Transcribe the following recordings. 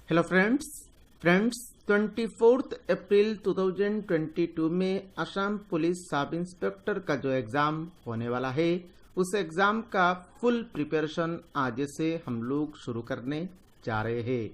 Hello friends 24 अप्रैल 2022 में Assam police sub inspector का जो एग्ज़ाम होने वाला है उस एग्ज़ाम का फुल प्रिपरेशन आज से हम लोग शुरू करने जा रहे हैं।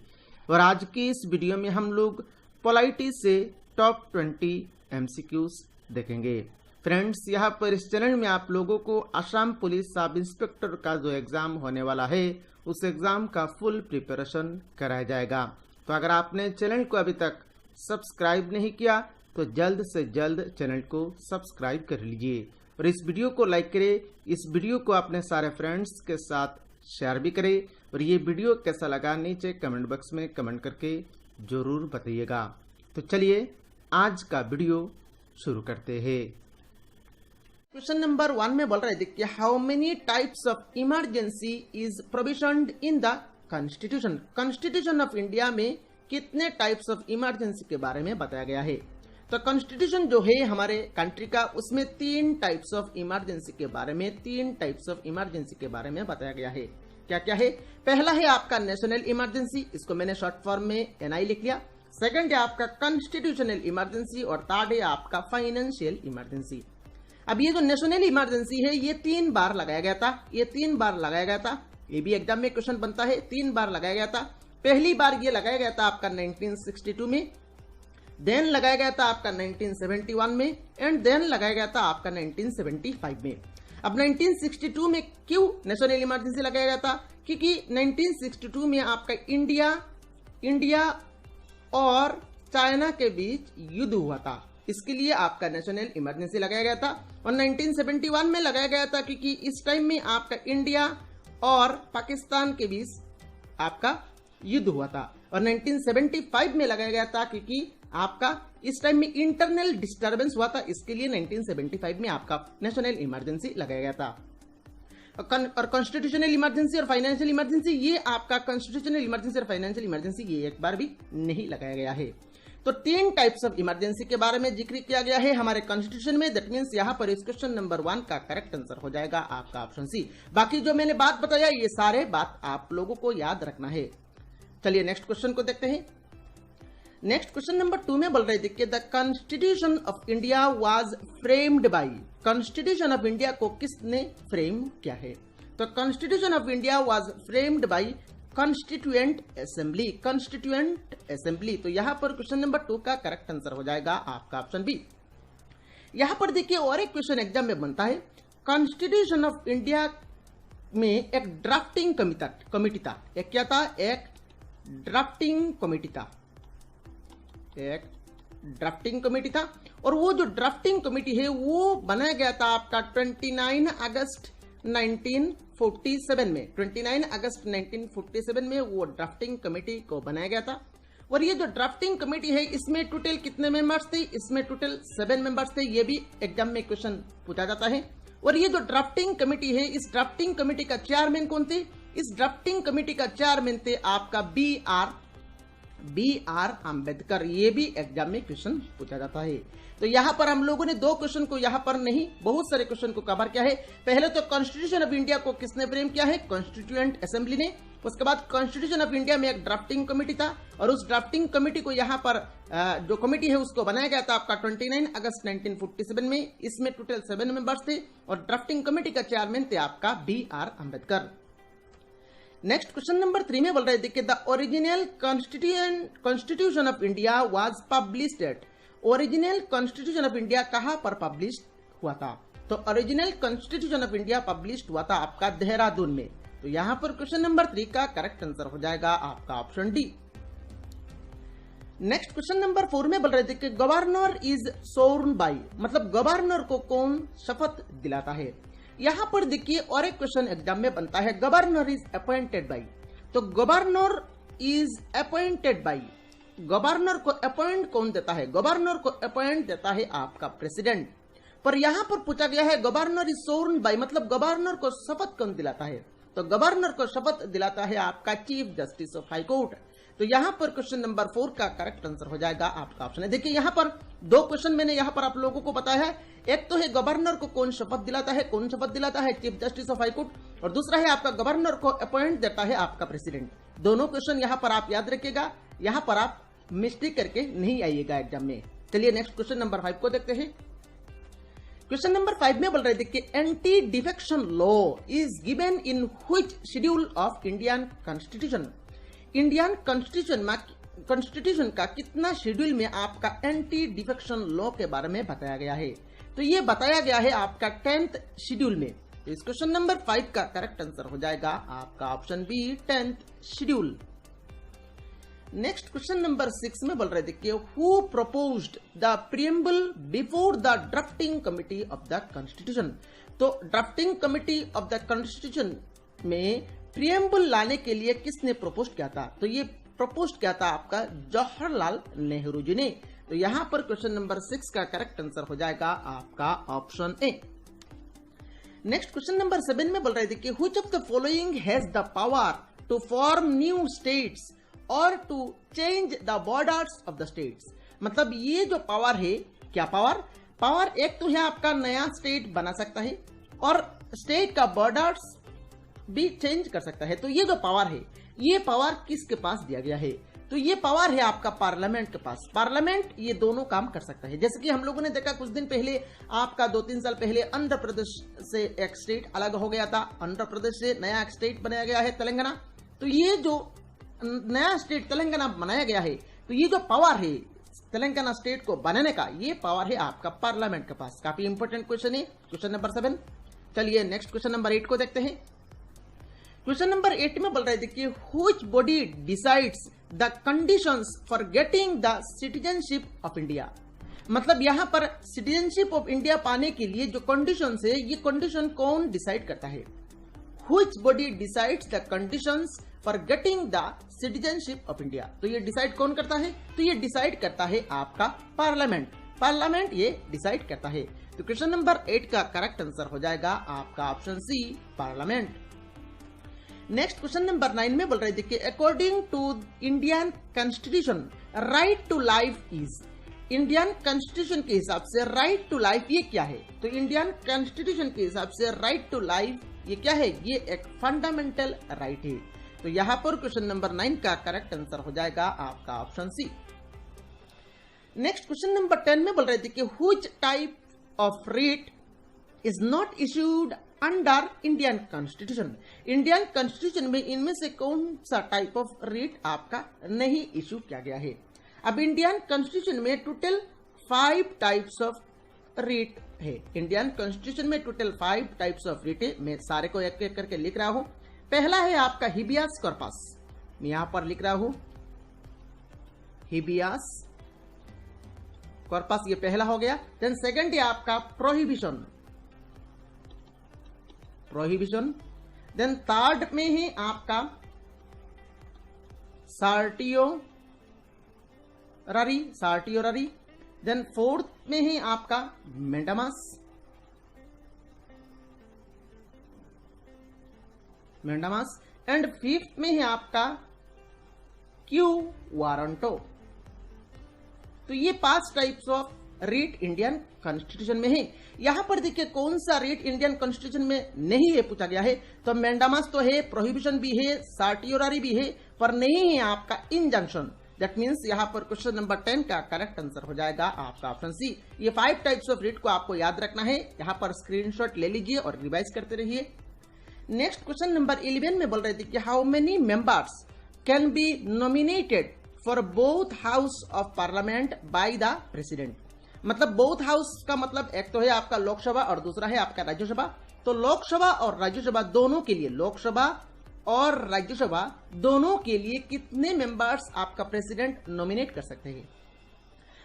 और आज की इस वीडियो में हम लोग पॉलिटी से टॉप 20 MCQs देखेंगे। फ्रेंड्स, यहाँ पर इस चैनल में आप लोगों को असम पुलिस सब इंस्पेक्टर का जो एग्ज़ाम होने वाला है उस एग्ज़ाम का फुल प्रिपरेशन कराया जाएगा। तो अगर आपने चैनल को अभी तक सब्सक्राइब नहीं किया तो जल्द से जल्द चैनल को सब्सक्राइब कर लीजिए और इस वीडियो को लाइक करें। इस वीडियो को अपने सारे फ्रेंड्स के साथ शेयर भी करें और ये वीडियो कैसा लगा नीचे कमेंट बॉक्स में कमेंट करके ज़रूर बताइएगा। तो चलिए आज का वीडियो शुरू करते हैं। क्वेश्चन नंबर 1 में बोल रहे थे कि how many types of emergency is provisioned in the constitution. Constitution of India में कितने टाइप्स ऑफ इमरजेंसी के बारे में बताया गया है। तो कॉन्स्टिट्यूशन जो है हमारे कंट्री का उसमें 3 टाइप्स ऑफ इमरजेंसी के बारे में बताया गया है। क्या क्या है? पहला है आपका नेशनल इमरजेंसी, इसको मैंने शॉर्ट फॉर्म में NI लिख लिया। सेकंड है आपका कॉन्स्टिट्यूशनल इमरजेंसी और थर्ड है आपका फाइनेंशियल इमरजेंसी। अब ये जो नेशनल इमरजेंसी है ये 3 बार लगाया गया था। ये भी एग्जाम में क्वेश्चन बनता है। 3 बार लगाया गया था। पहली बार ये लगाया गया था आपका 1962 में, देन लगाया गया था आपका 1971 में एंड देन लगाया गया था आपका 1975 में। अब 1962 में क्यों नेशनल इमरजेंसी लगाया गया था? क्योंकि 1962 में आपका इंडिया और चाइना के बीच युद्ध हुआ था, इसके लिए आपका नेशनल इमरजेंसी लगाया गया था। और 1971 में लगाया गया था क्योंकि इस टाइम में आपका इंडिया और पाकिस्तान के बीच आपका युद्ध हुआ था। और 1975 में लगाया गया था क्योंकि आपका इस टाइम में इंटरनल डिस्टर्बेंस हुआ था, इसके लिए 1975 में आपका नेशनल इमरजेंसी लगाया गया था। और कॉन्स्टिट्यूशनल इमरजेंसी और फाइनेंशियल इमरजेंसी, ये आपका कॉन्स्टिट्यूशनल इमरजेंसी और फाइनेंशियल इमरजेंसी ये एक बार भी नहीं लगाया गया है। तो 3 टाइप्स ऑफ इमरजेंसी के बारे में जिक्र किया गया है हमारे कॉन्स्टिट्यूशन में। दैट मींस यहाँ पर इस क्वेश्चन नंबर 1 का करेक्ट आंसर हो जाएगा आपका ऑप्शन सी। बाकी जो मैंने बात बताया ये सारे बात आप लोगों को याद रखना है। चलिए नेक्स्ट क्वेश्चन को देखते हैं। नेक्स्ट क्वेश्चन नंबर 2 में बोल रहे थे कि the constitution of India was framed bye. Constitution of India को किसने फ्रेम किया है? तो constitution of India was framed bye constituent assembly. तो यहां पर क्वेश्चन नंबर 2 का करेक्ट आंसर हो जाएगा आपका ऑप्शन बी। यहां पर देखिए और एक क्वेश्चन एग्जाम में बनता है। कॉन्स्टिट्यूशन ऑफ इंडिया में एक ड्राफ्टिंग कमिटी था। एक क्या था? एक ड्राफ्टिंग कमिटी था। और वो जो ड्राफ्टिंग कमिटी है वो बनाया गया था आपका 29 अगस्त 1947 में। 29 अगस्त 1947 में वो ड्राफ्टिंग कमेटी को बनाया गया था। और ये जो ड्राफ्टिंग कमेटी है इसमें टोटल कितने मेंबर्स थे? इसमें टोटल 7 मेंबर्स थे। ये भी एग्जाम में क्वेश्चन पूछा जाता है। और ये जो ड्राफ्टिंग कमेटी है इस ड्राफ्टिंग कमेटी का चेयरमैन कौन थे? इस ड्राफ्टिंग कमेटी का चेयरमैन थे आपका BR अम्बेडकर। ये भी एग्जाम में क्वेश्चन पूछा जाता है। तो यहां पर हम लोगों ने 2 क्वेश्चन को यहां पर नहीं बहुत सारे क्वेश्चन को कवर किया है। पहले तो कॉन्स्टिट्यूशन ऑफ इंडिया को किसने फ्रेम किया है? कॉन्स्टिट्यूएंट असेंबली ने। उसके बाद कॉन्स्टिट्यूशन ऑफ इंडिया में एक ड्राफ्टिंग कमेटी था और उस ड्राफ्टिंग कमेटी को यहां पर जो कमेटी है उसको बनाया गया था आपका 29 अगस्त 1947 में। इसमें टोटल 7 मेंबर्स थे और ड्राफ्टिंग कमेटी का चेयरमैन थे आपका BR Ambedkar. Next question number 3 में बोल रहे थे कि the original constitution of India was published at. Original constitution of India कहां पर पब्लिश हुआ था? तो original constitution of India publish हुआ था आपका देहरादून में। तो यहां पर क्वेश्चन नंबर 3 का करेक्ट आंसर हो जाएगा आपका option D. Next question number 4 में बोल रहे थे कि गवर्नर इज सोर्न बाय, मतलब गवर्नर को कौन शपथ दिलाता है? यहां पर देखिए और एक क्वेश्चन एग्जाम में बनता है। Governor is appointed by. तो governor is appointed by, governor को अपॉइंट कौन देता है? गवर्नर को अपॉइंट देता है आपका प्रेसिडेंट। पर यहां पर पूछा गया है गवर्नर इज सोर्न बाय, मतलब गवर्नर को शपथ कौन दिलाता है? तो गवर्नर को शपथ दिलाता है आपका chief justice of high court. तो यहां पर क्वेश्चन नंबर 4 का करेक्ट आंसर हो जाएगा आपका ऑप्शन है। देखिए यहां पर 2 क्वेश्चन मैंने यहां पर आप लोगों को बताया है। एक तो है गवर्नर को कौन शपथ दिलाता है? Chief justice of high court. और दूसरा है आपका गवर्नर को अपॉइंट देता है आपका प्रेसिडेंट। दोनों क्वेश्चन यहाँ पर आप याद रखिएगा, यहाँ पर आप मिस्टेक करके नहीं आइएगा एग्जाम में। चलिए नेक्स्ट क्वेश्चन नंबर 5 को देखते हैं। क्वेश्चन नंबर 5 में बोल रहे थे कि anti defection law is given in which schedule of Indian constitution. Indian constitution का कितना शेड्यूल में आपका एंटी डिफेक्शन लॉ के बारे में बताया गया है? तो ये बताया गया है आपका 10th शेड्यूल में। तो इस क्वेश्चन नंबर 5 का करेक्ट आंसर हो जाएगा आपका option B 10th schedule. Next question number 6 में बोल रहे थे कि who proposed the preamble before the drafting committee of the constitution. तो drafting committee of the constitution में प्रीएम्बल लाने के लिए किसने प्रपोज किया था? तो ये प्रपोज किया था आपका जवाहरलाल नेहरू जी ने। तो यहां पर क्वेश्चन नंबर 6 का करेक्ट आंसर हो जाएगा आपका option A. Next question number 7 में बोल रहे थे कि which of the following has the power to form new states और to change the borders of the states. मतलब ये जो पावर है, क्या पावर एक तो है आपका नया स्टेट बना सकता है और स्टेट का बॉर्डर्स भी चेंज कर सकता है। तो ये जो पावर है, ये पावर किसके पास दिया गया है? तो ये पावर है आपका पार्लियामेंट के पास। पार्लियामेंट ये दोनों काम कर सकता है। जैसे कि हम लोगों ने देखा कुछ दिन पहले, आपका 2-3 साल पहले आंध्र प्रदेश से एक स्टेट अलग हो गया था, आंध्र प्रदेश से नया एक स्टेट बनाया गया है तेलंगाना। तो ये जो नया स्टेट तेलंगाना बनाया गया है, तो ये जो पावर है तेलंगाना स्टेट को बनाने का, ये पावर है आपका पार्लियामेंट के पास। काफी इंपॉर्टेंट क्वेश्चन है क्वेश्चन नंबर 7। चलिए नेक्स्ट क्वेश्चन नंबर 8 को देखते हैं। क्वेश्चन नंबर 8 में बोल रहे थे कि which body decides the conditions for getting the citizenship of India. मतलब यहां पर सिटीजनशिप ऑफ इंडिया पाने के लिए जो कंडीशंस है, ये कंडीशन कौन डिसाइड करता है? Which body decides the conditions for getting the citizenship of India. तो ये डिसाइड कौन करता है? तो ये डिसाइड करता है आपका पार्लियामेंट ये डिसाइड करता है। तो क्वेश्चन नंबर 8 का करेक्ट आंसर हो जाएगा आपका option C parliament. Next question number 9 में बोल रहे थे कि according to Indian constitution right to life is. Indian constitution के हिसाब से राइट टू लाइफ ये क्या है? तो इंडियन कॉन्स्टिट्यूशन के हिसाब से राइट टू लाइफ ये क्या है? ये एक फंडामेंटल राइट है। तो यहां पर क्वेश्चन नंबर 9 का करेक्ट आंसर हो जाएगा आपका option C. Next question number 10 में बोल रहे थे कि which type of writ is not issued under Indian constitution. Indian constitution में इनमें से कौन सा टाइप ऑफ रिट आपका नहीं इश्यू किया गया है? अब इंडियन कॉन्स्टिट्यूशन में टोटल 5 टाइप्स ऑफ रिट है। इंडियन कॉन्स्टिट्यूशन में टोटल 5 टाइप्स ऑफ रिट है। मैं सारे को एक एक करके लिख रहा हूं। पहला है आपका हिबियस कॉर्पस, मैं यहां पर लिख रहा हूं हिबियस कॉर्पस, ये पहला हो गया। देन सेकंड है आपका प्रोहिबिशन। देन थर्ड में है आपका सर्टियोररी। देन फोर्थ में है आपका मेंडामस। एंड फिफ्थ में है आपका क्यू वारंटो। तो ये 5 types of rate Indian constitution में है। यहां पर देखिए कौन सा रेट इंडियन कॉन्स्टिट्यूशन में नहीं है पूछा गया है। तो मेंडामस तो है, प्रोहिबिशन भी है, सर्टियोररी भी है, पर नहीं है आपका इंजंक्शन। दैट मींस यहां पर क्वेश्चन नंबर 10 का करेक्ट आंसर हो जाएगा आपका ऑप्शन सी। ये 5 टाइप्स ऑफ रेट को आपको याद रखना है। यहां पर स्क्रीनशॉट ले लीजिए और रिवाइज करते रहिए। नेक्स्ट क्वेश्चन नंबर 11 में बोल रहे थे कि how many members can be nominated for both house of parliament by the president. मतलब बोथ हाउस का मतलब एक तो है आपका लोकसभा और दूसरा है आपका राज्यसभा। तो लोकसभा और राज्यसभा दोनों के लिए, लोकसभा और राज्यसभा दोनों के लिए कितने मेंबर्स आपका प्रेसिडेंट नॉमिनेट कर सकते हैं?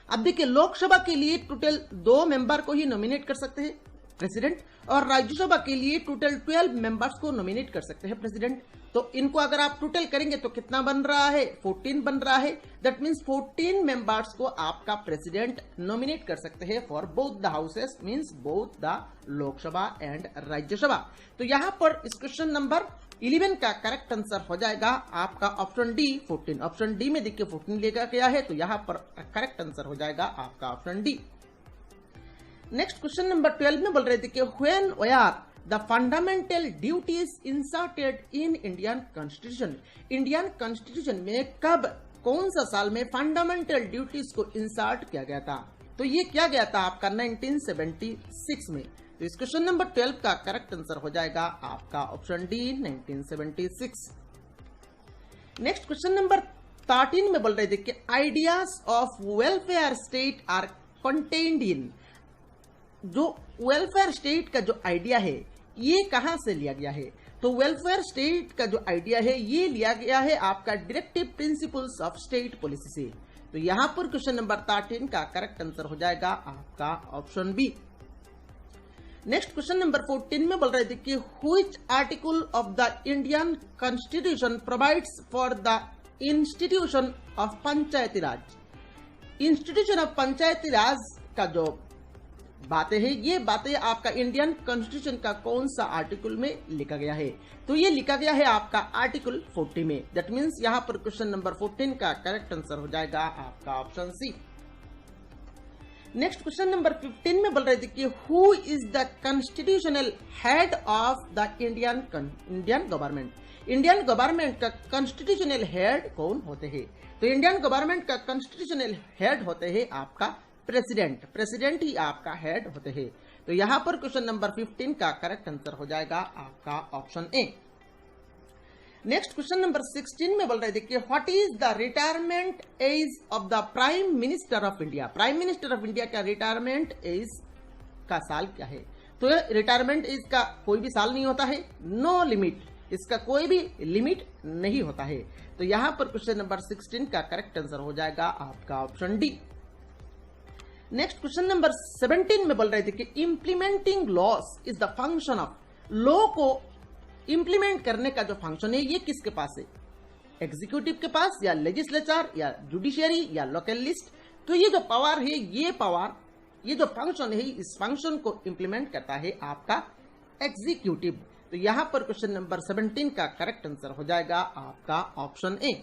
अब देखिए लोकसभा के लिए टोटल 2 मेंबर को ही नॉमिनेट कर सकते हैं प्रेसिडेंट, और राज्यसभा के लिए टोटल 12 मेंबर्स को नॉमिनेट कर सकते हैं प्रेसिडेंट। तो इनको अगर आप टोटल करेंगे तो कितना बन रहा है? 14 बन रहा है। दैट मींस 14 मेंबर्स को आपका प्रेसिडेंट नॉमिनेट कर सकते हैं for both the houses, means both the Lok Sabha and Rajya Sabha. तो यहां पर इस क्वेश्चन नंबर 11 का करेक्ट आंसर हो जाएगा आपका ऑप्शन डी 14। ऑप्शन डी में देखिए 14 लिखा गया है, तो यहां पर करेक्ट आंसर हो जाएगा आपका option D. Next question number 12 में बोल रहे थे कि when were the fundamental duties inserted in Indian constitution. Indian constitution में कब, कौन सा साल में फंडामेंटल ड्यूटीज को इंसर्ट किया गया था? तो ये किया गया था आपका 1976 में। तो इस क्वेश्चन नंबर 12 का करेक्ट आंसर हो जाएगा आपका option D 1976। Next question number 13 में बोल रहे थे कि ideas of welfare state are contained in. जो वेलफेयर स्टेट का जो आइडिया है ये कहां से लिया गया है? तो वेलफेयर स्टेट का जो आइडिया है ये लिया गया है आपका directive principles of state policy से। तो यहां पर क्वेश्चन नंबर 13 का करेक्ट आंसर हो जाएगा आपका option B. Next question number 14 में बोल रहे थे कि which article of the Indian constitution provides for the institution of Panchayati Raj. Institution of Panchayati Raj का जो बातें हैं ये बातें आपका इंडियन कॉन्स्टिट्यूशन का कौन सा आर्टिकल में लिखा गया है? तो ये लिखा गया है आपका आर्टिकल 40 में। दैट मीन्स यहां पर क्वेश्चन नंबर 14 का करेक्ट आंसर हो जाएगा आपका option C. Next question number 15 में बोल रहे थे कि who is the constitutional head of the Indian government. Indian government का कॉन्स्टिट्यूशनल हेड कौन होते हैं? तो इंडियन गवर्नमेंट का कॉन्स्टिट्यूशनल हेड होते हैं आपका प्रेसिडेंट। प्रेसिडेंट ही आपका हेड होते हैं। तो यहां पर क्वेश्चन नंबर 15 का करेक्ट आंसर हो जाएगा आपका option A. Next question number 16 में बोल रहे थे कि what is the retirement age of the prime minister of India. Prime minister of India का रिटायरमेंट एज का साल क्या है? तो रिटायरमेंट एज का कोई भी साल नहीं होता है, नो लिमिट, इसका कोई भी लिमिट नहीं होता है। तो यहां पर क्वेश्चन नंबर 16 का करेक्ट आंसर हो जाएगा आपका option D. Next question number 17 में बोल रहे थे कि implementing loss is the function of. Law को इंप्लीमेंट करने का जो फंक्शन है ये किसके पास है? एग्जीक्यूटिव के पास या लेजिस्लेचर या जुडिशियरी या लोकल लिस्ट? तो ये जो पावर है ये जो फंक्शन है इस फंक्शन को इंप्लीमेंट करता है आपका एग्जीक्यूटिव। तो यहां पर क्वेश्चन नंबर 17 का करेक्ट आंसर हो जाएगा आपका option A.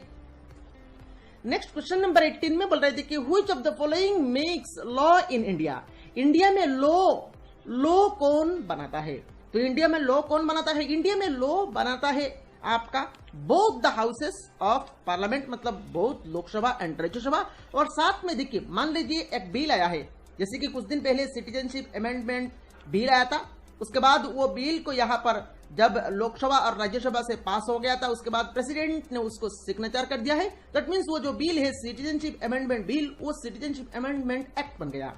Next question number 18 में बोल रहे थे कि which of the following makes law in India. India में लॉ कौन बनाता है? तो इंडिया में लॉ कौन बनाता है? इंडिया में लॉ बनाता है आपका both the houses of parliament, मतलब बोथ लोकसभा एंड राज्यसभा। और साथ में देखिए, मान लीजिए एक बिल आया है, जैसे कि कुछ दिन पहले सिटीजनशिप अमेंडमेंट बिल आया था, उसके बाद वो बिल को यहाँ पर जब लोकसभा और राज्यसभा से पास हो गया था उसके बाद प्रेसिडेंट ने उसको सिग्नेचर कर दिया है। दैट मीन्स वो जो बिल है सिटीजनशिप अमेंडमेंट बिल, वो सिटीजनशिप अमेंडमेंट एक्ट बन गया।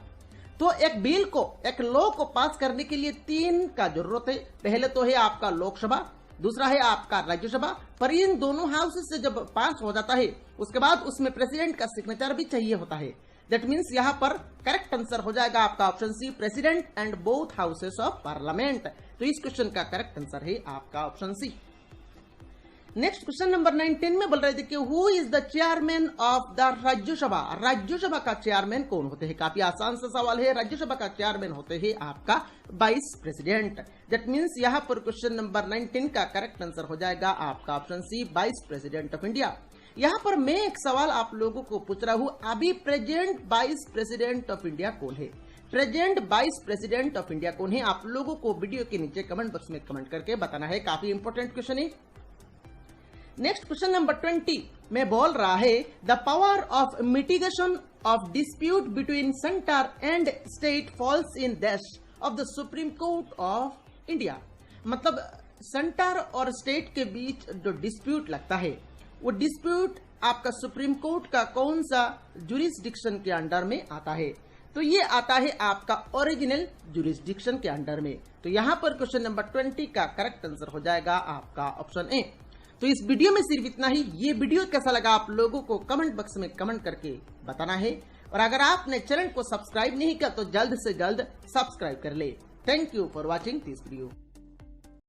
तो एक बिल को, एक लॉ को पास करने के लिए 3 का जरूरत है। पहले तो है आपका लोकसभा, दूसरा है आपका राज्यसभा। पर इन दोनों हाउसेस से जब पास हो जाता है उसके बाद उसमें प्रेसिडेंट का सिग्नेचर भी चाहिए होता है। दैट मीन्स यहां पर करेक्ट आंसर हो जाएगा आपका option C, president and both houses of parliament. तो इस क्वेश्चन का करेक्ट आंसर है आपका option C. Next question number 19 में बोल रहे थे कि who is the chairman of the Rajya Sabha. Rajya Sabha का चेयरमैन कौन होते हैं? काफी आसान सा सवाल है। राज्यसभा का चेयरमैन होते हैं आपका वाइस प्रेसिडेंट। दैट मीन्स यहां पर क्वेश्चन नंबर 19 का करेक्ट आंसर हो जाएगा आपका option C, vice president of India. यहां पर मैं एक सवाल आप लोगों को पूछ रहा हूं, अभी present vice president of India कौन है? Present vice president of India कौन है? आप लोगों को वीडियो के नीचे कमेंट बॉक्स में कमेंट करके बताना है। काफी इंपॉर्टेंट क्वेश्चन है। नेक्स्ट क्वेश्चन नंबर 20 में बोल रहा है the power of mitigation of dispute between centre and state falls in दैश of the supreme court of India. मतलब सेंटर और स्टेट के बीच जो डिस्प्यूट लगता है वो डिस्प्यूट आपका सुप्रीम कोर्ट का कौन सा जुरिस्डिक्शन के अंडर में आता है? तो ये आता है आपका ओरिजिनल जुरिस्डिक्शन के अंडर में। तो यहां पर क्वेश्चन नंबर 20 का करेक्ट आंसर हो जाएगा आपका ऑप्शन ए। तो इस वीडियो में सिर्फ इतना ही। ये वीडियो कैसा लगा आप लोगों को कमेंट बॉक्स में कमेंट करके बताना है। और अगर आपने चैनल को सब्सक्राइब नहीं किया तो जल्द से जल्द सब्सक्राइब कर ले। Thank you for watching this video.